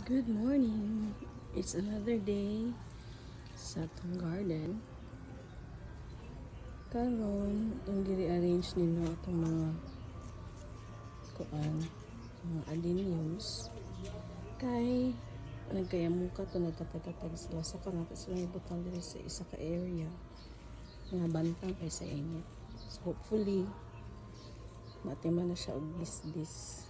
Good morning. It's another day sa atong garden. Karon, itong gi-rearrange nino itong mga adeniums. Kay nagkayamuka to nagkatagatag sila. So karon sila ibutang diri sa isa ka area nga bantang kay sa init. So hopefully matiman na siya og bis.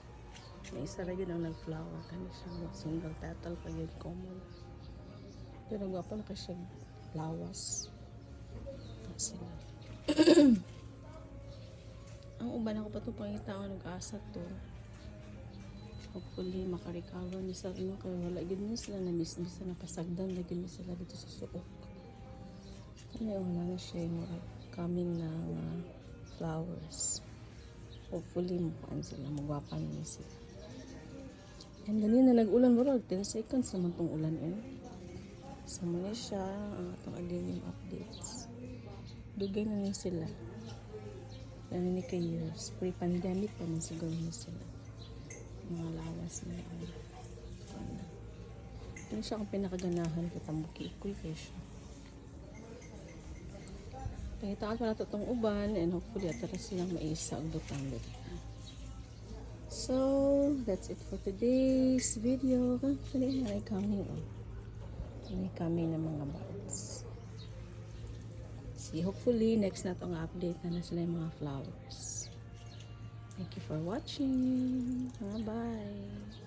May isa ra gyud ang nag-flower kani siya single petal pa gyud common. Pero gwapo na kay siya lawas. Sila. Ang uban ako pa ito pangitaon nag-asa to. Hopefully makarecover ni sa inyo kaya wala gyud ni sila na bisbisa na pasagdan lagi ni sila dito sa suok. Kaya wala na siya yung coming na flowers. Hopefully mukaan sila, magwapan ni sila. And ganyan na nag-ulan mo 10 seconds naman tong ulan So muna siya ang atong adenium updates. Dugay na niya sila. Ano ni kay years. Pre-pandemic pa man siguro niya sila. Mga lawas na Ito siya ang pinakaganahan kitang buki-ikoy kayo siya. Pangitaan pa nato itong uban and hopefully atara silang maisa ang butang dito. So, that's it for today's video. May coming na mga buds. See, hopefully, next na itong update na sila yung mga flowers. Thank you for watching. Bye-bye.